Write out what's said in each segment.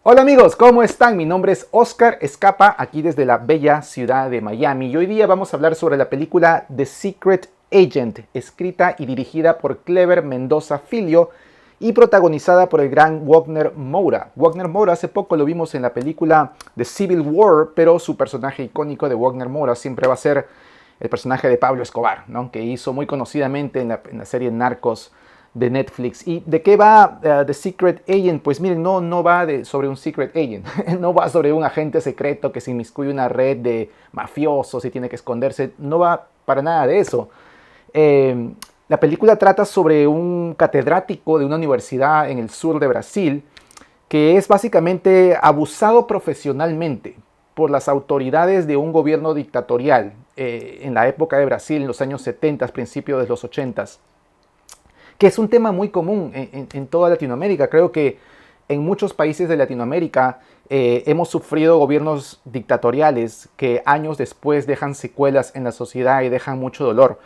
Hola amigos, ¿cómo están? Mi nombre es Oscar Escapa, aquí desde la bella ciudad de Miami. Y hoy día vamos a hablar sobre la película The Secret Agent, escrita y dirigida por Clever Mendoza Filho y protagonizada por el gran Wagner Moura. Wagner Moura hace poco lo vimos en la película The Civil War, pero su personaje icónico de Wagner Moura siempre va a ser el personaje de Pablo Escobar, ¿no? Que hizo muy conocidamente en la serie Narcos de Netflix. ¿Y de qué va The Secret Agent? Pues miren, no va sobre un Secret Agent, no va sobre un agente secreto que se inmiscuye en una red de mafiosos y tiene que esconderse, no va para nada de eso. La película trata sobre un catedrático de una universidad en el sur de Brasil que es básicamente abusado profesionalmente por las autoridades de un gobierno dictatorial en la época de Brasil, en los años 70, principios de los 80, que es un tema muy común en toda Latinoamérica. Creo que en muchos países de Latinoamérica hemos sufrido gobiernos dictatoriales que años después dejan secuelas en la sociedad y dejan mucho dolor.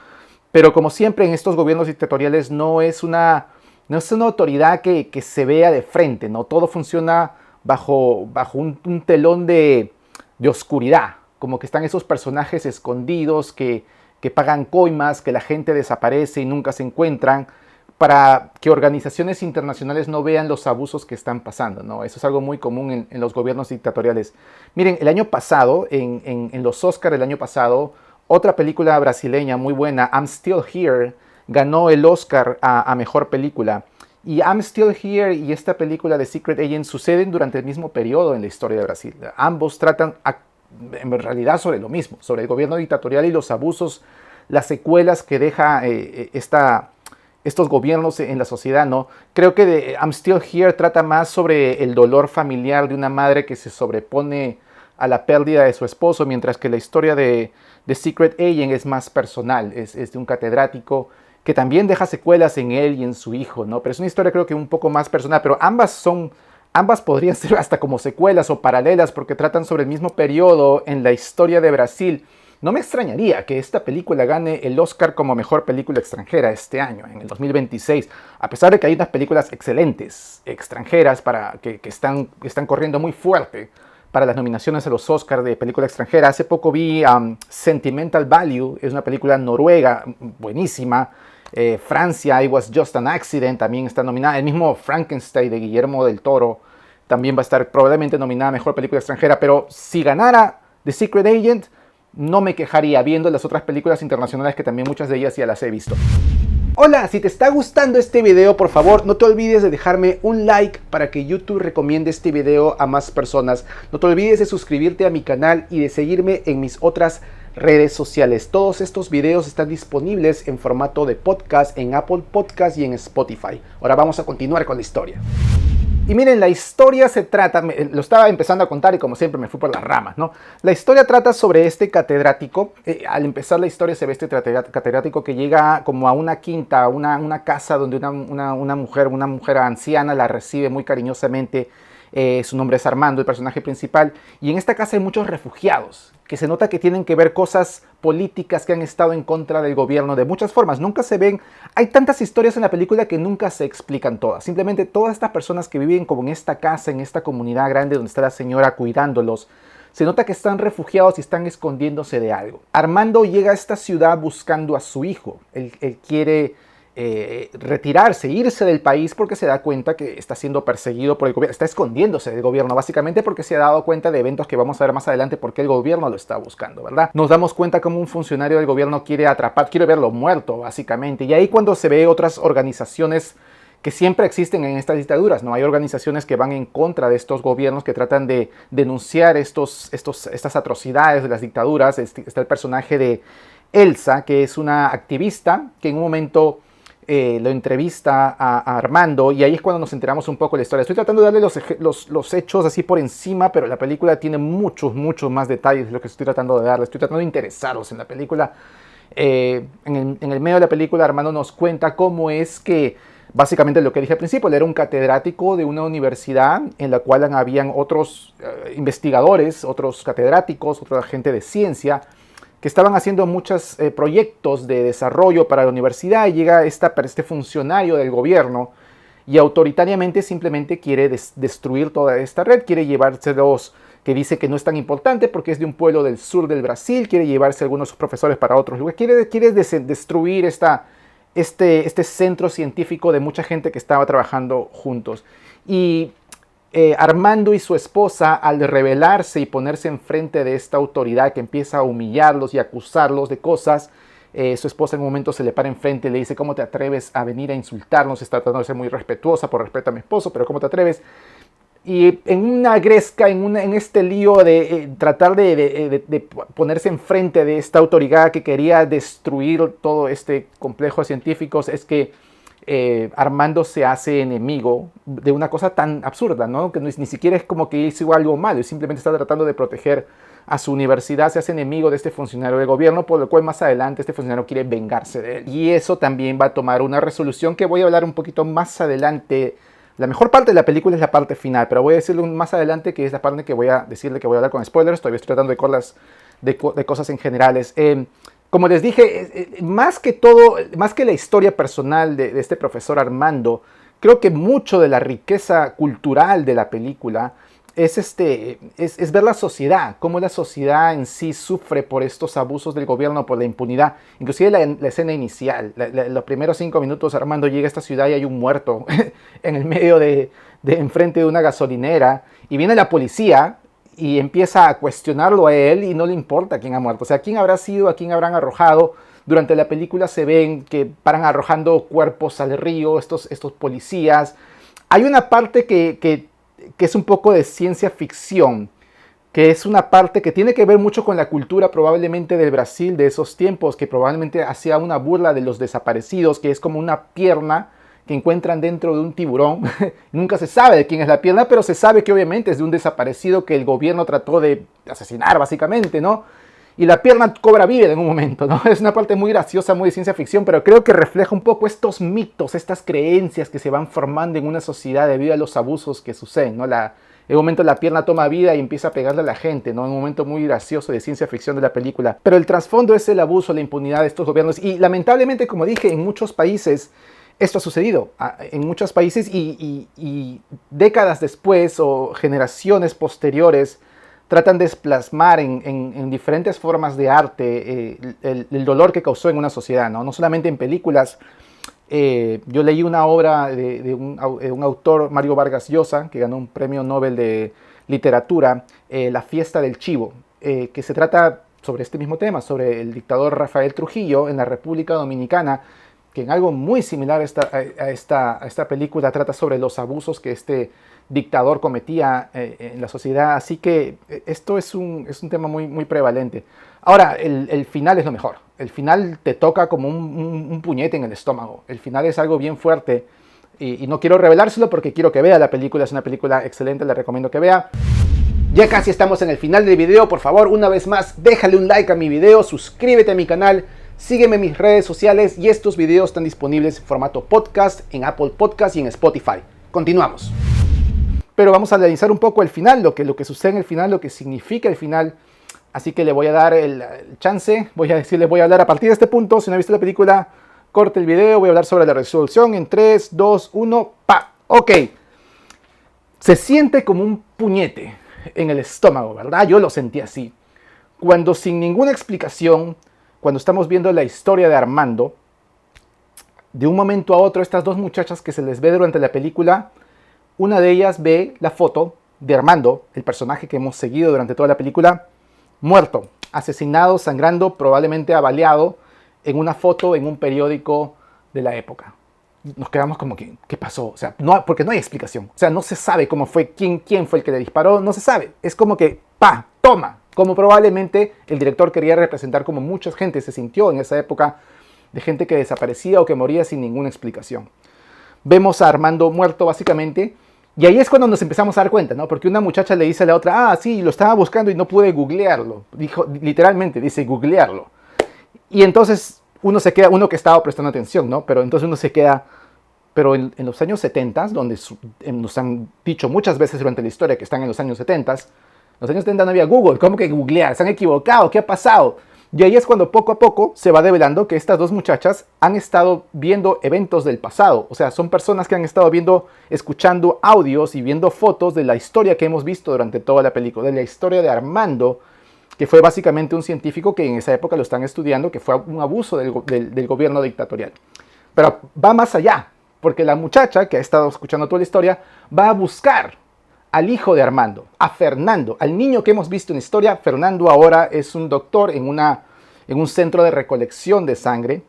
Pero como siempre en estos gobiernos dictatoriales no es una autoridad que se vea de frente, ¿no? Todo funciona bajo un telón de oscuridad, como que están esos personajes escondidos que pagan coimas, que la gente desaparece y nunca se encuentran, para que organizaciones internacionales no vean los abusos que están pasando, ¿no? Eso es algo muy común en los gobiernos dictatoriales. Miren, el año pasado, en los Oscars del año pasado, otra película brasileña muy buena, I'm Still Here, ganó el Oscar a Mejor Película. Y I'm Still Here y esta película de Secret Agent suceden durante el mismismo periodo en la historia de Brasil. Ambos tratan en realidad sobre lo mismo, sobre el gobierno dictatorial y los abusos, las secuelas que deja estos gobiernos en la sociedad, ¿no? Creo que I'm Still Here trata más sobre el dolor familiar de una madre que se sobrepone a la pérdida de su esposo, mientras que la historia de Secret Agent es más personal, es de un catedrático que también deja secuelas en él y en su hijo, ¿no? Pero es una historia creo que un poco más personal, pero ambas podrían ser hasta como secuelas o paralelas porque tratan sobre el mismo periodo en la historia de Brasil. No me extrañaría que esta película gane el Oscar como mejor película extranjera este año, en el 2026, a pesar de que hay unas películas excelentes extranjeras que están corriendo muy fuerte para las nominaciones a los Oscars de película extranjera. Hace poco vi Sentimental Value, es una película noruega buenísima. Francia, It Was Just an Accident, también está nominada. El mismo Frankenstein de Guillermo del Toro también va a estar probablemente nominada a mejor película extranjera, pero si ganara The Secret Agent, no me quejaría viendo las otras películas internacionales que también muchas de ellas ya las he visto. Hola, si te está gustando este video, por favor no te olvides de dejarme un like para que YouTube recomiende este video a más personas. No te olvides de suscribirte a mi canal y de seguirme en mis otras redes sociales. Todos estos videos están disponibles en formato de podcast en Apple Podcast y en Spotify. Ahora vamos a continuar con la historia. Y miren, la historia se trata, lo estaba empezando a contar y como siempre me fui por las ramas, ¿no? La historia trata sobre este catedrático. Al empezar la historia se ve este catedrático que llega como a una quinta, una casa donde una mujer anciana la recibe muy cariñosamente. Su nombre es Armando, el personaje principal. Y en esta casa hay muchos refugiados, que se nota que tienen que ver cosas políticas que han estado en contra del gobierno de muchas formas. Nunca se ven, hay tantas historias en la película que nunca se explican todas. Simplemente todas estas personas que viven como en esta casa, en esta comunidad grande donde está la señora cuidándolos, se nota que están refugiados y están escondiéndose de algo. Armando llega a esta ciudad buscando a su hijo. Él quiere retirarse, irse del país porque se da cuenta que está siendo perseguido por el gobierno, está escondiéndose del gobierno básicamente porque se ha dado cuenta de eventos que vamos a ver más adelante porque el gobierno lo está buscando, ¿verdad? Nos damos cuenta como un funcionario del gobierno quiere verlo muerto básicamente, y ahí cuando se ve otras organizaciones que siempre existen en estas dictaduras, ¿no? Hay organizaciones que van en contra de estos gobiernos, que tratan de denunciar estas atrocidades de las dictaduras. Está el personaje de Elsa, que es una activista que en un momento lo entrevista a Armando, y ahí es cuando nos enteramos un poco de la historia. Estoy tratando de darle los hechos así por encima, pero la película tiene muchos más detalles de lo que estoy tratando de darle. Estoy tratando de interesaros en la película. En el medio de la película, Armando nos cuenta cómo es que, básicamente lo que dije al principio, él era un catedrático de una universidad en la cual habían otros investigadores, otros catedráticos, otra gente de ciencia, que estaban haciendo muchos proyectos de desarrollo para la universidad, y llega este funcionario del gobierno y autoritariamente simplemente quiere destruir toda esta red, quiere llevárselos, que dice que no es tan importante porque es de un pueblo del sur del Brasil, quiere llevarse algunos profesores para otros lugares, quiere destruir este centro científico de mucha gente que estaba trabajando juntos. Y Armando y su esposa, al rebelarse y ponerse enfrente de esta autoridad que empieza a humillarlos y acusarlos de cosas, su esposa en un momento se le para enfrente y le dice: ¿cómo te atreves a venir a insultarnos? Está tratando de ser muy respetuosa por respeto a mi esposo, pero ¿cómo te atreves? Y en una gresca, en este lío de tratar de ponerse enfrente de esta autoridad que quería destruir todo este complejo de científicos, es que Armando se hace enemigo de una cosa tan absurda, ¿no? Que ni siquiera es como que hizo algo malo, simplemente está tratando de proteger a su universidad, se hace enemigo de este funcionario del gobierno, por lo cual más adelante este funcionario quiere vengarse de él. Y eso también va a tomar una resolución que voy a hablar un poquito más adelante. La mejor parte de la película es la parte final, pero voy a decirle más adelante que es la parte que voy a decirle que voy a hablar con spoilers. Todavía estoy tratando de cosas en generales. Como les dije, más que la historia personal de este profesor Armando, creo que mucho de la riqueza cultural de la película es ver la sociedad, cómo la sociedad en sí sufre por estos abusos del gobierno, por la impunidad. Inclusive la escena inicial, los primeros 5 minutos, Armando llega a esta ciudad y hay un muerto en el medio de enfrente de una gasolinera, y viene la policía y empieza a cuestionarlo a él y no le importa quién ha muerto. O sea, quién habrá sido, a quién habrán arrojado. Durante la película se ven que paran arrojando cuerpos al río estos policías. Hay una parte que es un poco de ciencia ficción, que es una parte que tiene que ver mucho con la cultura probablemente del Brasil de esos tiempos, que probablemente hacía una burla de los desaparecidos, que es como una pierna que encuentran dentro de un tiburón. Nunca se sabe de quién es la pierna, pero se sabe que obviamente es de un desaparecido que el gobierno trató de asesinar, básicamente, ¿no? Y la pierna cobra vida en un momento, ¿no? Es una parte muy graciosa, muy de ciencia ficción, pero creo que refleja un poco estos mitos, estas creencias que se van formando en una sociedad debido a los abusos que suceden, ¿no? En un momento la pierna toma vida y empieza a pegarle a la gente, ¿no? En un momento muy gracioso de ciencia ficción de la película. Pero el trasfondo es el abuso, la impunidad de estos gobiernos. Y lamentablemente, como dije, en muchos países esto ha sucedido. En muchos países y décadas después o generaciones posteriores tratan de plasmar en diferentes formas de arte el dolor que causó en una sociedad, ¿no? No solamente en películas. Yo leí una obra de un autor, Mario Vargas Llosa, que ganó un premio Nobel de literatura, La fiesta del chivo, que se trata sobre este mismo tema, sobre el dictador Rafael Trujillo en la República Dominicana, que en algo muy similar a esta película trata sobre los abusos que este dictador cometía en la sociedad. Así que esto es un tema muy, muy prevalente. Ahora, el final es lo mejor. El final te toca como un puñete en el estómago. El final es algo bien fuerte y no quiero revelárselo porque quiero que vea la película. Es una película excelente, le recomiendo que vea. Ya casi estamos en el final del video. Por favor, una vez más, déjale un like a mi video, suscríbete a mi canal, sígueme en mis redes sociales y estos videos están disponibles en formato podcast en Apple Podcast y en Spotify. Continuamos. Pero vamos a analizar un poco el final, lo que sucede en el final, lo que significa el final. Así que le voy a dar el chance, voy a hablar a partir de este punto. Si no ha visto la película, corte el video, voy a hablar sobre la resolución en 3, 2, 1, ¡pa! Ok. Se siente como un puñete en el estómago, ¿verdad? Yo lo sentí así. Cuando sin ninguna explicación, cuando estamos viendo la historia de Armando, de un momento a otro, estas dos muchachas que se les ve durante la película, una de ellas ve la foto de Armando, el personaje que hemos seguido durante toda la película, muerto, asesinado, sangrando, probablemente abaleado, en una foto en un periódico de la época. Nos quedamos como que, ¿qué pasó? O sea, porque no hay explicación. O sea, no se sabe cómo fue, quién fue el que le disparó, no se sabe. Es como que, ¡pa! ¡Toma! Como probablemente el director quería representar como mucha gente se sintió en esa época, de gente que desaparecía o que moría sin ninguna explicación. Vemos a Armando muerto básicamente, y ahí es cuando nos empezamos a dar cuenta, ¿no? Porque una muchacha le dice a la otra, sí, lo estaba buscando y no pude googlearlo. Dijo, literalmente, dice googlearlo. Y entonces uno que estaba prestando atención, ¿no? Pero entonces uno se queda, pero en los años 70, donde nos han dicho muchas veces durante la historia que están en los años 70, los años 70 no había Google, ¿cómo que googlear? ¿Se han equivocado? ¿Qué ha pasado? Y ahí es cuando poco a poco se va develando que estas dos muchachas han estado viendo eventos del pasado. O sea, son personas que han estado viendo, escuchando audios y viendo fotos de la historia que hemos visto durante toda la película, de la historia de Armando, que fue básicamente un científico que en esa época lo están estudiando, que fue un abuso del gobierno dictatorial. Pero va más allá, porque la muchacha que ha estado escuchando toda la historia va a buscar al hijo de Armando, a Fernando, al niño que hemos visto en la historia. Fernando ahora es un doctor en un centro de recolección de sangre,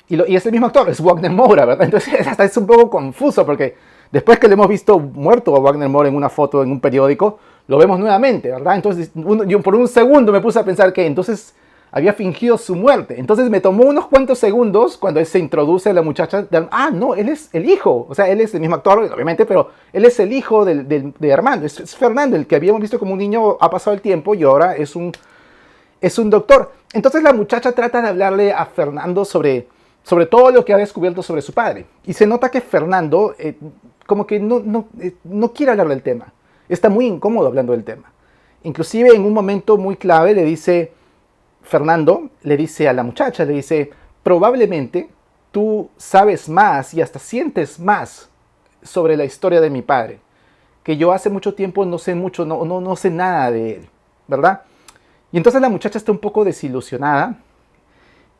y es el mismo actor, es Wagner Moura, ¿verdad? Entonces hasta es un poco confuso, porque después que le hemos visto muerto a Wagner Moura en una foto en un periódico, lo vemos nuevamente, ¿verdad? Entonces yo por un segundo me puse a pensar que entonces había fingido su muerte. Entonces me tomó unos cuantos segundos cuando él se introduce a la muchacha. No, él es el hijo. O sea, él es el mismo actor, obviamente, pero él es el hijo de Armando. Es Fernando, el que habíamos visto como un niño, ha pasado el tiempo y ahora es un doctor. Entonces la muchacha trata de hablarle a Fernando sobre todo lo que ha descubierto sobre su padre. Y se nota que Fernando como que no quiere hablar del tema. Está muy incómodo hablando del tema. Inclusive en un momento muy clave Fernando le dice a la muchacha, le dice, probablemente tú sabes más y hasta sientes más sobre la historia de mi padre, que yo hace mucho tiempo no sé mucho, no sé nada de él, ¿verdad? Y entonces la muchacha está un poco desilusionada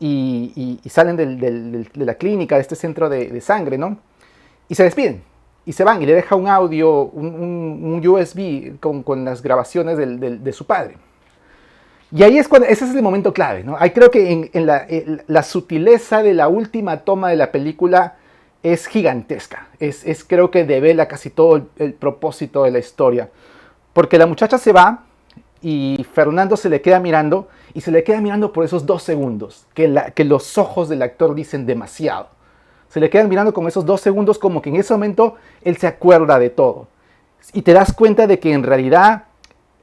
y salen de la clínica, de este centro de sangre, ¿no? Y se despiden y se van y le deja un audio, un USB con las grabaciones de su padre. Y ahí ese es el momento clave, ¿no? Ahí creo que en la sutileza de la última toma de la película es gigantesca. Creo que devela casi todo el propósito de la historia. Porque la muchacha se va y Fernando se le queda mirando, y se le queda mirando por esos 2 segundos, que los ojos del actor dicen demasiado. Se le quedan mirando con esos 2 segundos como que en ese momento él se acuerda de todo. Y te das cuenta de que en realidad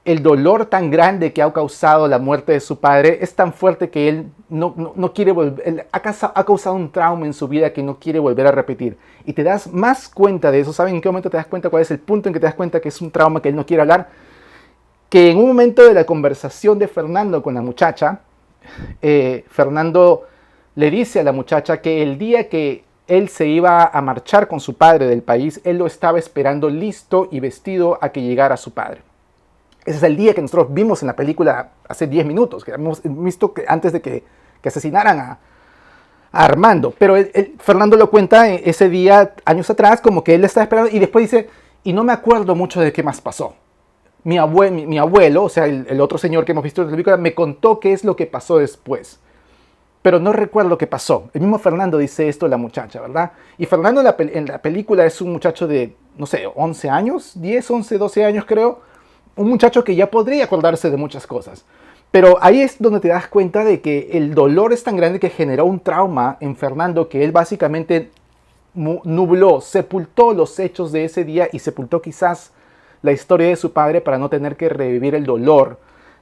el dolor tan grande que ha causado la muerte de su padre es tan fuerte que él no quiere volver, él ha causado un trauma en su vida que no quiere volver a repetir. Y te das más cuenta de eso. ¿Saben en qué momento te das cuenta? ¿Cuál es el punto en que te das cuenta que es un trauma que él no quiere hablar? Que en un momento de la conversación de Fernando con la muchacha, Fernando le dice a la muchacha que el día que él se iba a marchar con su padre del país, él lo estaba esperando listo y vestido a que llegara su padre. Ese es el día que nosotros vimos en la película hace 10 minutos, que hemos visto antes de que asesinaran a Armando. Pero Fernando lo cuenta ese día, años atrás, como que él estaba esperando, y después dice, y no me acuerdo mucho de qué más pasó. Mi abuelo, o sea, el otro señor que hemos visto en la película, me contó qué es lo que pasó después. Pero no recuerdo qué pasó. El mismo Fernando dice esto a la muchacha, ¿verdad? Y Fernando en la película es un muchacho de, no sé, 11 años, 10, 11, 12 años creo. Un muchacho que ya podría acordarse de muchas cosas. Pero ahí es donde te das cuenta de que el dolor es tan grande que generó un trauma en Fernando, que él básicamente nubló, sepultó los hechos de ese día y sepultó quizás la historia de su padre para no tener que revivir el dolor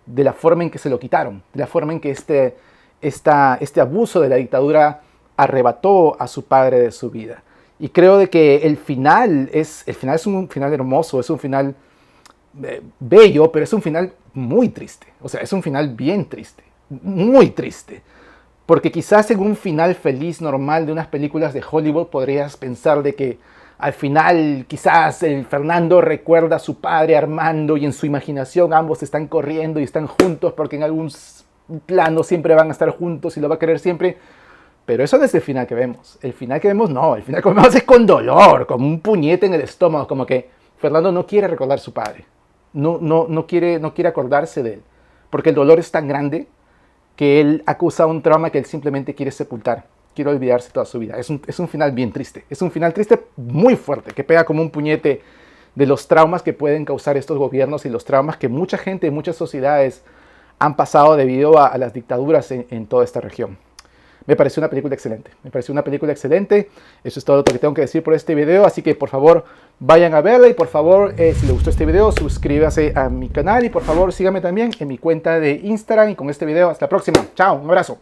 de la forma en que se lo quitaron, de la forma en que este abuso de la dictadura arrebató a su padre de su vida. Y creo de que el final es un final hermoso, es un final bello, pero es un final muy triste. O sea, es un final bien triste, muy triste. Porque quizás en un final feliz normal de unas películas de Hollywood podrías pensar de que al final quizás el Fernando recuerda a su padre Armando y en su imaginación ambos están corriendo y están juntos porque en algún plano siempre van a estar juntos y lo va a querer siempre. Pero eso no es el final que vemos. El final que vemos no, el final que vemos es con dolor, como un puñete en el estómago, como que Fernando no quiere recordar a su padre. No quiere acordarse de él, porque el dolor es tan grande que él ha causado un trauma que él simplemente quiere sepultar, quiere olvidarse toda su vida. Es un final bien triste, es un final triste muy fuerte, que pega como un puñete de los traumas que pueden causar estos gobiernos y los traumas que mucha gente, muchas sociedades han pasado debido a las dictaduras en toda esta región. Me pareció una película excelente, Eso es todo lo que tengo que decir por este video, así que por favor vayan a verla y por favor, si les gustó este video, suscríbase a mi canal y por favor síganme también en mi cuenta de Instagram. Y con este video, hasta la próxima. Chao, un abrazo.